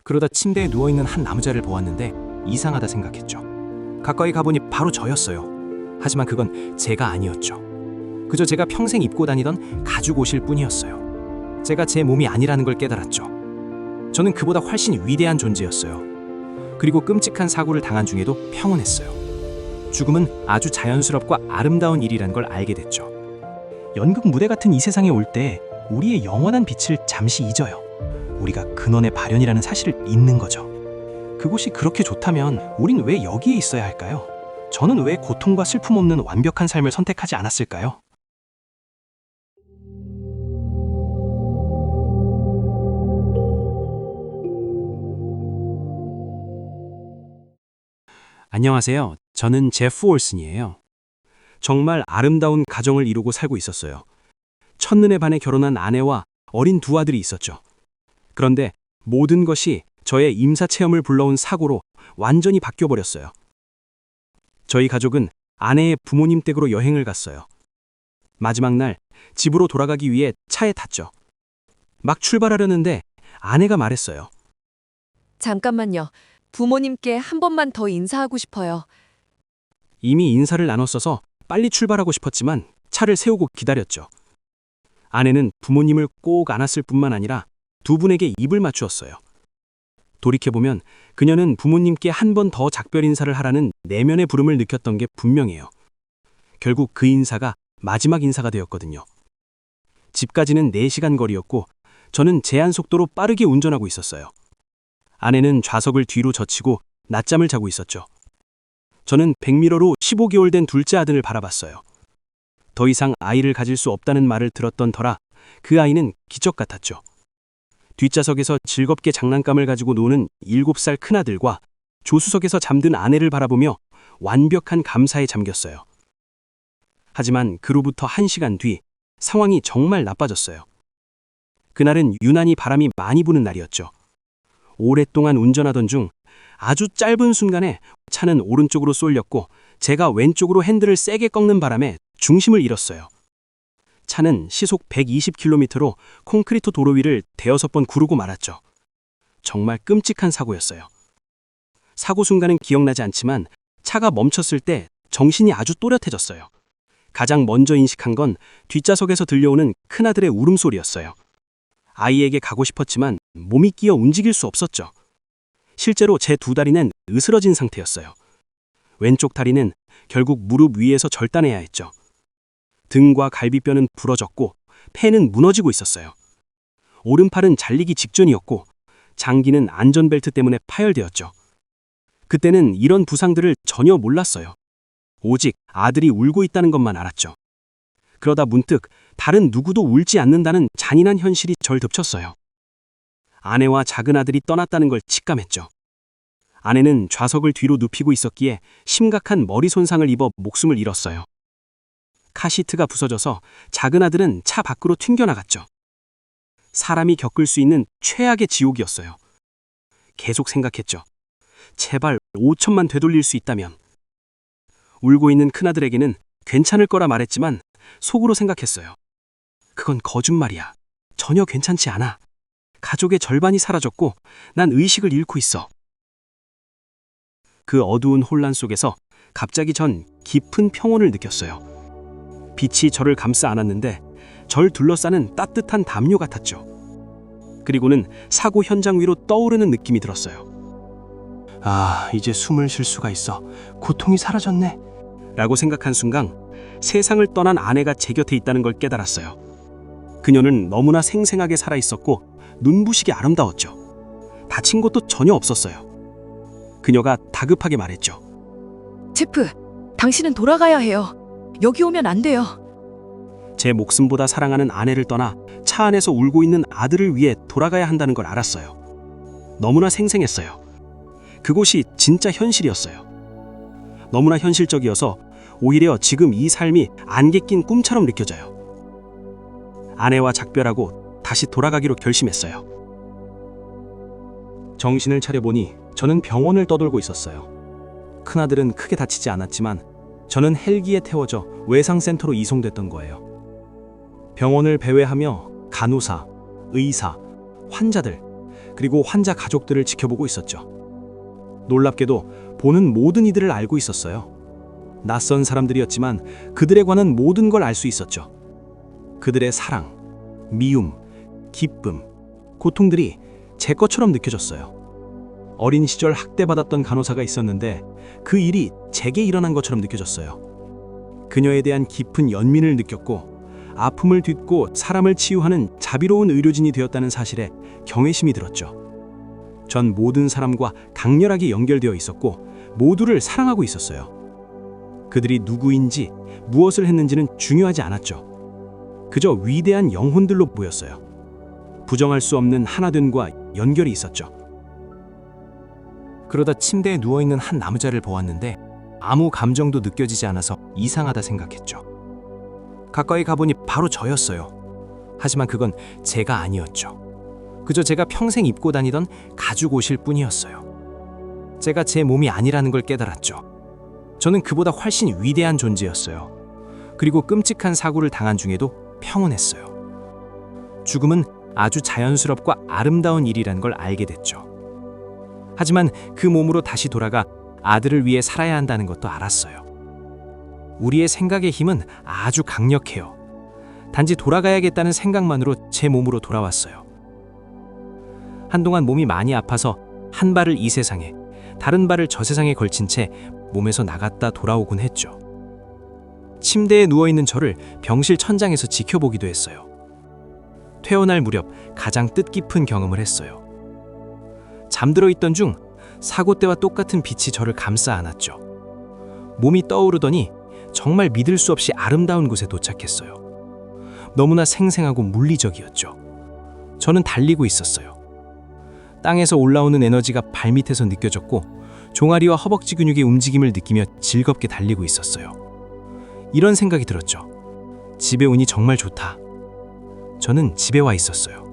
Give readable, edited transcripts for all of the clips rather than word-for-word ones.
그러다 침대에 누워있는 한 남자를 보았는데 이상하다 생각했죠. 가까이 가보니 바로 저였어요. 하지만 그건 제가 아니었죠. 그저 제가 평생 입고 다니던 가죽 옷일 뿐이었어요. 제가 제 몸이 아니라는 걸 깨달았죠. 저는 그보다 훨씬 위대한 존재였어요. 그리고 끔찍한 사고를 당한 중에도 평온했어요. 죽음은 아주 자연스럽고 아름다운 일이란 걸 알게 됐죠. 연극 무대 같은 이 세상에 올 때 우리의 영원한 빛을 잠시 잊어요. 우리가 근원의 발현이라는 사실을 잊는 거죠. 그곳이 그렇게 좋다면 우린 왜 여기에 있어야 할까요? 저는 왜 고통과 슬픔 없는 완벽한 삶을 선택하지 않았을까요? 안녕하세요. 저는 제프 올슨이에요. 정말 아름다운 가정을 이루고 살고 있었어요. 첫눈에 반해 결혼한 아내와 어린 두 아들이 있었죠. 그런데 모든 것이 저의 임사체험을 불러온 사고로 완전히 바뀌어버렸어요. 저희 가족은 아내의 부모님 댁으로 여행을 갔어요. 마지막 날 집으로 돌아가기 위해 차에 탔죠. 막 출발하려는데 아내가 말했어요. 잠깐만요. 부모님께 한 번만 더 인사하고 싶어요. 이미 인사를 나눴어서 빨리 출발하고 싶었지만 차를 세우고 기다렸죠. 아내는 부모님을 꼭 안았을 뿐만 아니라 두 분에게 입을 맞추었어요. 돌이켜보면 그녀는 부모님께 한 번 더 작별 인사를 하라는 내면의 부름을 느꼈던 게 분명해요. 결국 그 인사가 마지막 인사가 되었거든요. 집까지는 4시간 거리였고 저는 제한 속도로 빠르게 운전하고 있었어요. 아내는 좌석을 뒤로 젖히고 낮잠을 자고 있었죠. 저는 백미러로 15개월 된 둘째 아들을 바라봤어요. 더 이상 아이를 가질 수 없다는 말을 들었던 터라 그 아이는 기적 같았죠. 뒷좌석에서 즐겁게 장난감을 가지고 노는 7살 큰아들과 조수석에서 잠든 아내를 바라보며 완벽한 감사에 잠겼어요. 하지만 그로부터 1시간 뒤 상황이 정말 나빠졌어요. 그날은 유난히 바람이 많이 부는 날이었죠. 오랫동안 운전하던 중 아주 짧은 순간에 차는 오른쪽으로 쏠렸고 제가 왼쪽으로 핸들을 세게 꺾는 바람에 중심을 잃었어요. 차는 시속 120km로 콘크리트 도로 위를 대여섯 번 구르고 말았죠. 정말 끔찍한 사고였어요. 사고 순간은 기억나지 않지만 차가 멈췄을 때 정신이 아주 또렷해졌어요. 가장 먼저 인식한 건 뒷좌석에서 들려오는 큰아들의 울음소리였어요. 아이에게 가고 싶었지만 몸이 끼어 움직일 수 없었죠. 실제로 제 두 다리는 으스러진 상태였어요. 왼쪽 다리는 결국 무릎 위에서 절단해야 했죠. 등과 갈비뼈는 부러졌고 폐는 무너지고 있었어요. 오른팔은 잘리기 직전이었고 장기는 안전벨트 때문에 파열되었죠. 그때는 이런 부상들을 전혀 몰랐어요. 오직 아들이 울고 있다는 것만 알았죠. 그러다 문득 다른 누구도 울지 않는다는 잔인한 현실이 절 덮쳤어요. 아내와 작은 아들이 떠났다는 걸 직감했죠. 아내는 좌석을 뒤로 눕히고 있었기에 심각한 머리 손상을 입어 목숨을 잃었어요. 카시트가 부서져서 작은 아들은 차 밖으로 튕겨나갔죠. 사람이 겪을 수 있는 최악의 지옥이었어요. 계속 생각했죠. 제발 5천만 되돌릴 수 있다면. 울고 있는 큰아들에게는 괜찮을 거라 말했지만 속으로 생각했어요. 그건 거짓말이야. 전혀 괜찮지 않아. 가족의 절반이 사라졌고 난 의식을 잃고 있어. 그 어두운 혼란 속에서 갑자기 전 깊은 평온을 느꼈어요. 빛이 저를 감싸 안았는데 절 둘러싸는 따뜻한 담요 같았죠. 그리고는 사고 현장 위로 떠오르는 느낌이 들었어요. 아, 이제 숨을 쉴 수가 있어. 고통이 사라졌네. 라고 생각한 순간 세상을 떠난 아내가 제 곁에 있다는 걸 깨달았어요. 그녀는 너무나 생생하게 살아있었고 눈부시게 아름다웠죠. 다친 것도 전혀 없었어요. 그녀가 다급하게 말했죠. 제프, 당신은 돌아가야 해요. 여기 오면 안 돼요. 제 목숨보다 사랑하는 아내를 떠나 차 안에서 울고 있는 아들을 위해 돌아가야 한다는 걸 알았어요. 너무나 생생했어요. 그곳이 진짜 현실이었어요. 너무나 현실적이어서 오히려 지금 이 삶이 안개 낀 꿈처럼 느껴져요. 아내와 작별하고 다시 돌아가기로 결심했어요. 정신을 차려보니 저는 병원을 떠돌고 있었어요. 큰아들은 크게 다치지 않았지만 저는 헬기에 태워져 외상센터로 이송됐던 거예요. 병원을 배회하며 간호사, 의사, 환자들, 그리고 환자 가족들을 지켜보고 있었죠. 놀랍게도 보는 모든 이들을 알고 있었어요. 낯선 사람들이었지만 그들에 관한 모든 걸 알 수 있었죠. 그들의 사랑, 미움, 기쁨, 고통들이 제 것처럼 느껴졌어요. 어린 시절 학대받았던 간호사가 있었는데 그 일이 제게 일어난 것처럼 느껴졌어요. 그녀에 대한 깊은 연민을 느꼈고 아픔을 딛고 사람을 치유하는 자비로운 의료진이 되었다는 사실에 경외심이 들었죠. 전 모든 사람과 강렬하게 연결되어 있었고 모두를 사랑하고 있었어요. 그들이 누구인지 무엇을 했는지는 중요하지 않았죠. 그저 위대한 영혼들로 보였어요. 부정할 수 없는 하나됨과 연결이 있었죠. 그러다 침대에 누워있는 한 남자를 보았는데 아무 감정도 느껴지지 않아서 이상하다 생각했죠. 가까이 가보니 바로 저였어요. 하지만 그건 제가 아니었죠. 그저 제가 평생 입고 다니던 가죽 옷일 뿐이었어요. 제가 제 몸이 아니라는 걸 깨달았죠. 저는 그보다 훨씬 위대한 존재였어요. 그리고 끔찍한 사고를 당한 중에도 평온했어요. 죽음은 아주 자연스럽고 아름다운 일이라는 걸 알게 됐죠. 하지만 그 몸으로 다시 돌아가 아들을 위해 살아야 한다는 것도 알았어요. 우리의 생각의 힘은 아주 강력해요. 단지 돌아가야겠다는 생각만으로 제 몸으로 돌아왔어요. 한동안 몸이 많이 아파서 한 발을 이 세상에, 다른 발을 저 세상에 걸친 채 몸에서 나갔다 돌아오곤 했죠. 침대에 누워있는 저를 병실 천장에서 지켜보기도 했어요. 퇴원할 무렵 가장 뜻깊은 경험을 했어요. 잠들어 있던 중 사고 때와 똑같은 빛이 저를 감싸 안았죠. 몸이 떠오르더니 정말 믿을 수 없이 아름다운 곳에 도착했어요. 너무나 생생하고 물리적이었죠. 저는 달리고 있었어요. 땅에서 올라오는 에너지가 발밑에서 느껴졌고 종아리와 허벅지 근육의 움직임을 느끼며 즐겁게 달리고 있었어요. 이런 생각이 들었죠. 집에 오니 정말 좋다. 저는 집에 와 있었어요.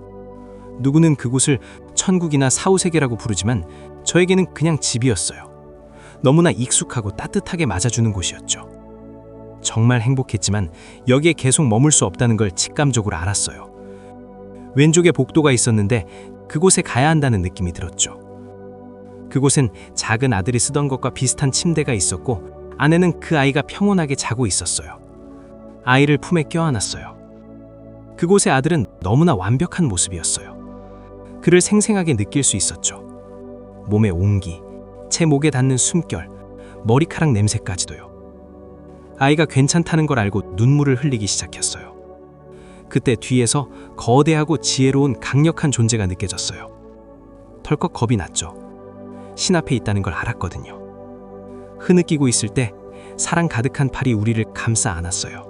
누구는 그곳을 천국이나 사후세계라고 부르지만 저에게는 그냥 집이었어요. 너무나 익숙하고 따뜻하게 맞아주는 곳이었죠. 정말 행복했지만 여기에 계속 머물 수 없다는 걸 직감적으로 알았어요. 왼쪽에 복도가 있었는데 그곳에 가야 한다는 느낌이 들었죠. 그곳엔 작은 아들이 쓰던 것과 비슷한 침대가 있었고 안에는 그 아이가 평온하게 자고 있었어요. 아이를 품에 껴안았어요. 그곳의 아들은 너무나 완벽한 모습이었어요. 그를 생생하게 느낄 수 있었죠. 몸의 온기, 제 목에 닿는 숨결, 머리카락 냄새까지도요. 아이가 괜찮다는 걸 알고 눈물을 흘리기 시작했어요. 그때 뒤에서 거대하고 지혜로운 강력한 존재가 느껴졌어요. 덜컥 겁이 났죠. 신 앞에 있다는 걸 알았거든요. 흐느끼고 있을 때 사랑 가득한 팔이 우리를 감싸 안았어요.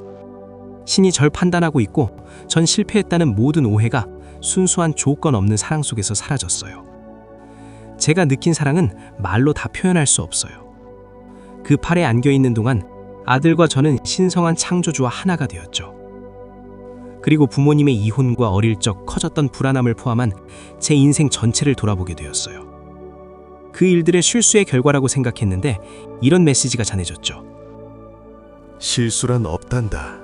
신이 절 판단하고 있고 전 실패했다는 모든 오해가 순수한 조건 없는 사랑 속에서 사라졌어요. 제가 느낀 사랑은 말로 다 표현할 수 없어요. 그 팔에 안겨있는 동안 아들과 저는 신성한 창조주와 하나가 되었죠. 그리고 부모님의 이혼과 어릴 적 커졌던 불안함을 포함한 제 인생 전체를 돌아보게 되었어요. 그 일들의 실수의 결과라고 생각했는데 이런 메시지가 전해졌죠. 실수란 없단다.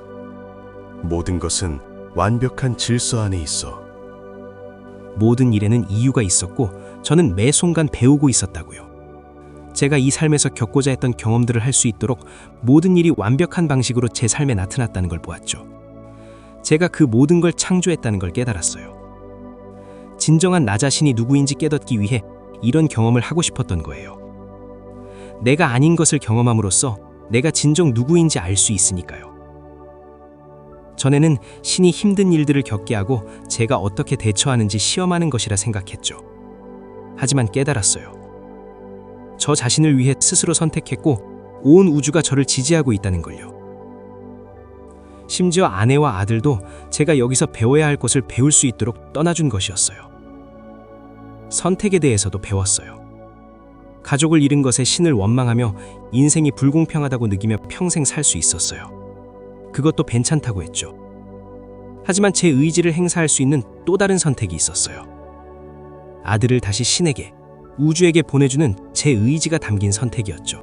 모든 것은 완벽한 질서 안에 있어. 모든 일에는 이유가 있었고 저는 매 순간 배우고 있었다고요. 제가 이 삶에서 겪고자 했던 경험들을 할 수 있도록 모든 일이 완벽한 방식으로 제 삶에 나타났다는 걸 보았죠. 제가 그 모든 걸 창조했다는 걸 깨달았어요. 진정한 나 자신이 누구인지 깨닫기 위해 이런 경험을 하고 싶었던 거예요. 내가 아닌 것을 경험함으로써 내가 진정 누구인지 알 수 있으니까요. 전에는 신이 힘든 일들을 겪게 하고 제가 어떻게 대처하는지 시험하는 것이라 생각했죠. 하지만 깨달았어요. 저 자신을 위해 스스로 선택했고 온 우주가 저를 지지하고 있다는 걸요. 심지어 아내와 아들도 제가 여기서 배워야 할 것을 배울 수 있도록 떠나준 것이었어요. 선택에 대해서도 배웠어요. 가족을 잃은 것에 신을 원망하며 인생이 불공평하다고 느끼며 평생 살 수 있었어요. 그것도 괜찮다고 했죠. 하지만 제 의지를 행사할 수 있는 또 다른 선택이 있었어요. 아들을 다시 신에게, 우주에게 보내주는 제 의지가 담긴 선택이었죠.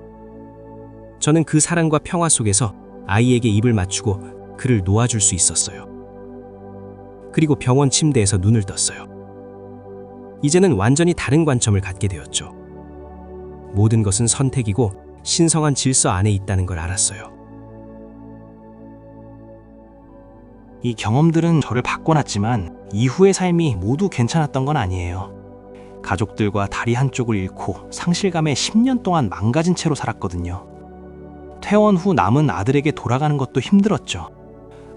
저는 그 사랑과 평화 속에서 아이에게 입을 맞추고 그를 놓아줄 수 있었어요. 그리고 병원 침대에서 눈을 떴어요. 이제는 완전히 다른 관점을 갖게 되었죠. 모든 것은 선택이고 신성한 질서 안에 있다는 걸 알았어요. 이 경험들은 저를 바꿔놨지만 이후의 삶이 모두 괜찮았던 건 아니에요. 가족들과 다리 한쪽을 잃고 상실감에 10년 동안 망가진 채로 살았거든요. 퇴원 후 남은 아들에게 돌아가는 것도 힘들었죠.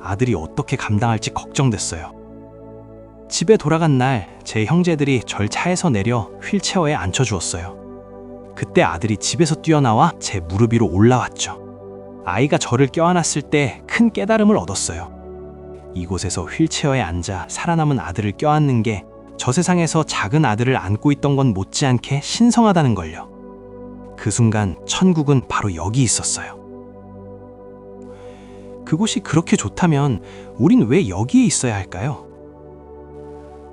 아들이 어떻게 감당할지 걱정됐어요. 집에 돌아간 날 제 형제들이 절 차에서 내려 휠체어에 앉혀주었어요. 그때 아들이 집에서 뛰어나와 제 무릎 위로 올라왔죠. 아이가 저를 껴안았을 때 큰 깨달음을 얻었어요. 이곳에서 휠체어에 앉아 살아남은 아들을 껴안는 게 저 세상에서 작은 아들을 안고 있던 건 못지않게 신성하다는 걸요. 그 순간 천국은 바로 여기 있었어요. 그곳이 그렇게 좋다면 우린 왜 여기에 있어야 할까요?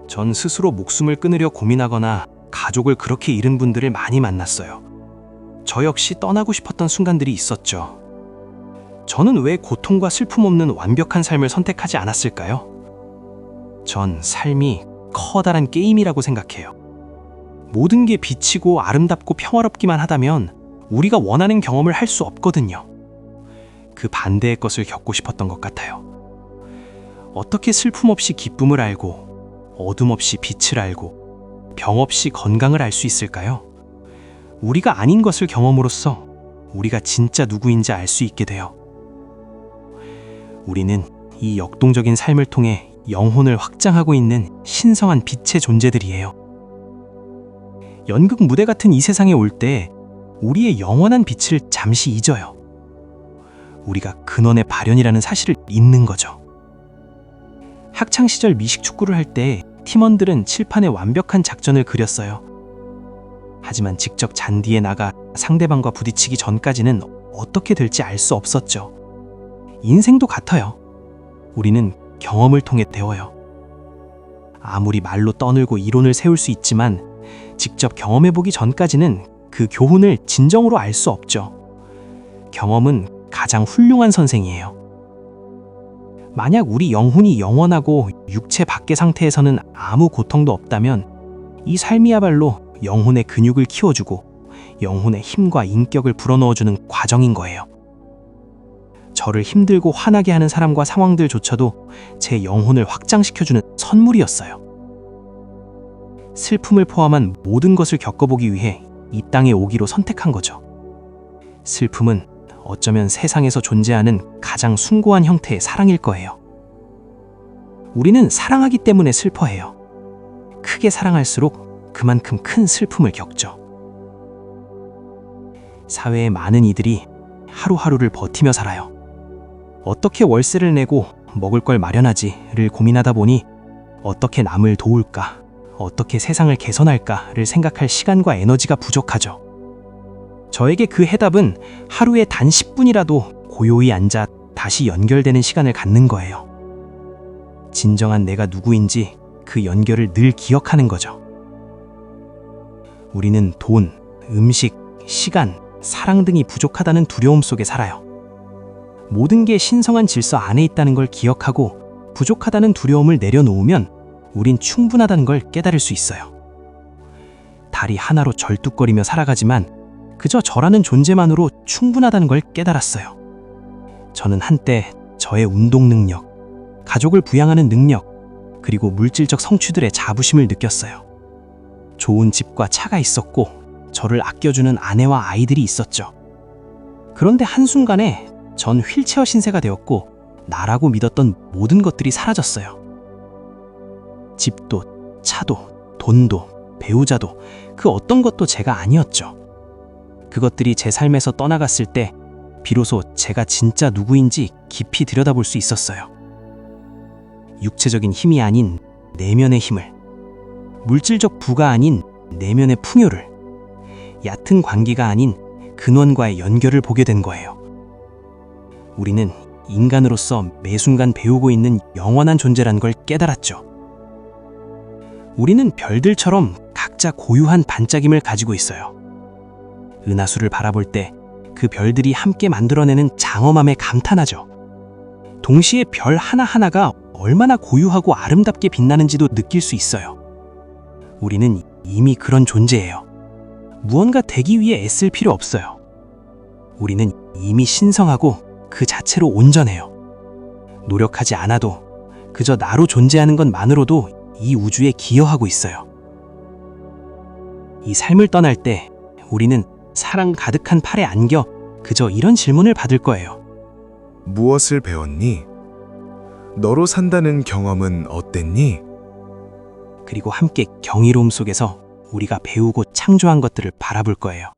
전 스스로 목숨을 끊으려 고민하거나 가족을 그렇게 잃은 분들을 많이 만났어요. 저 역시 떠나고 싶었던 순간들이 있었죠. 저는 왜 고통과 슬픔 없는 완벽한 삶을 선택하지 않았을까요? 전 삶이 커다란 게임이라고 생각해요. 모든 게 비치고 아름답고 평화롭기만 하다면 우리가 원하는 경험을 할 수 없거든요. 그 반대의 것을 겪고 싶었던 것 같아요. 어떻게 슬픔 없이 기쁨을 알고 어둠 없이 빛을 알고 병 없이 건강을 알 수 있을까요? 우리가 아닌 것을 경험으로써 우리가 진짜 누구인지 알 수 있게 돼요. 우리는 이 역동적인 삶을 통해 영혼을 확장하고 있는 신성한 빛의 존재들이에요. 연극 무대 같은 이 세상에 올 때 우리의 영원한 빛을 잠시 잊어요. 우리가 근원의 발현이라는 사실을 잊는 거죠. 학창시절 미식축구를 할 때 팀원들은 칠판에 완벽한 작전을 그렸어요. 하지만 직접 잔디에 나가 상대방과 부딪히기 전까지는 어떻게 될지 알 수 없었죠. 인생도 같아요. 우리는 경험을 통해 배워요. 아무리 말로 떠들고 이론을 세울 수 있지만 직접 경험해보기 전까지는 그 교훈을 진정으로 알 수 없죠. 경험은 가장 훌륭한 선생이에요. 만약 우리 영혼이 영원하고 육체 밖의 상태에서는 아무 고통도 없다면 이 삶이야말로 영혼의 근육을 키워주고 영혼의 힘과 인격을 불어넣어주는 과정인 거예요. 저를 힘들고 화나게 하는 사람과 상황들조차도 제 영혼을 확장시켜주는 선물이었어요. 슬픔을 포함한 모든 것을 겪어보기 위해 이 땅에 오기로 선택한 거죠. 슬픔은 어쩌면 세상에서 존재하는 가장 숭고한 형태의 사랑일 거예요. 우리는 사랑하기 때문에 슬퍼해요. 크게 사랑할수록 그만큼 큰 슬픔을 겪죠. 사회의 많은 이들이 하루하루를 버티며 살아요. 어떻게 월세를 내고 먹을 걸 마련하지를 고민하다 보니 어떻게 남을 도울까, 어떻게 세상을 개선할까를 생각할 시간과 에너지가 부족하죠. 저에게 그 해답은 하루에 단 10분이라도 고요히 앉아 다시 연결되는 시간을 갖는 거예요. 진정한 내가 누구인지 그 연결을 늘 기억하는 거죠. 우리는 돈, 음식, 시간, 사랑 등이 부족하다는 두려움 속에 살아요. 모든 게 신성한 질서 안에 있다는 걸 기억하고 부족하다는 두려움을 내려놓으면 우린 충분하다는 걸 깨달을 수 있어요. 달이 하나로 절뚝거리며 살아가지만 그저 저라는 존재만으로 충분하다는 걸 깨달았어요. 저는 한때 저의 운동 능력, 가족을 부양하는 능력, 그리고 물질적 성취들의 자부심을 느꼈어요. 좋은 집과 차가 있었고 저를 아껴주는 아내와 아이들이 있었죠. 그런데 한순간에 전 휠체어 신세가 되었고 나라고 믿었던 모든 것들이 사라졌어요. 집도, 차도, 돈도, 배우자도 그 어떤 것도 제가 아니었죠. 그것들이 제 삶에서 떠나갔을 때 비로소 제가 진짜 누구인지 깊이 들여다볼 수 있었어요. 육체적인 힘이 아닌 내면의 힘을, 물질적 부가 아닌 내면의 풍요를, 얕은 관계가 아닌 근원과의 연결을 보게 된 거예요. 우리는 인간으로서 매 순간 배우고 있는 영원한 존재란 걸 깨달았죠. 우리는 별들처럼 각자 고유한 반짝임을 가지고 있어요. 은하수를 바라볼 때 그 별들이 함께 만들어내는 장엄함에 감탄하죠. 동시에 별 하나하나가 얼마나 고유하고 아름답게 빛나는지도 느낄 수 있어요. 우리는 이미 그런 존재예요. 무언가 되기 위해 애쓸 필요 없어요. 우리는 이미 신성하고 그 자체로 온전해요. 노력하지 않아도 그저 나로 존재하는 것만으로도 이 우주에 기여하고 있어요. 이 삶을 떠날 때 우리는 사랑 가득한 팔에 안겨 그저 이런 질문을 받을 거예요. 무엇을 배웠니? 너로 산다는 경험은 어땠니? 그리고 함께 경이로움 속에서 우리가 배우고 창조한 것들을 바라볼 거예요.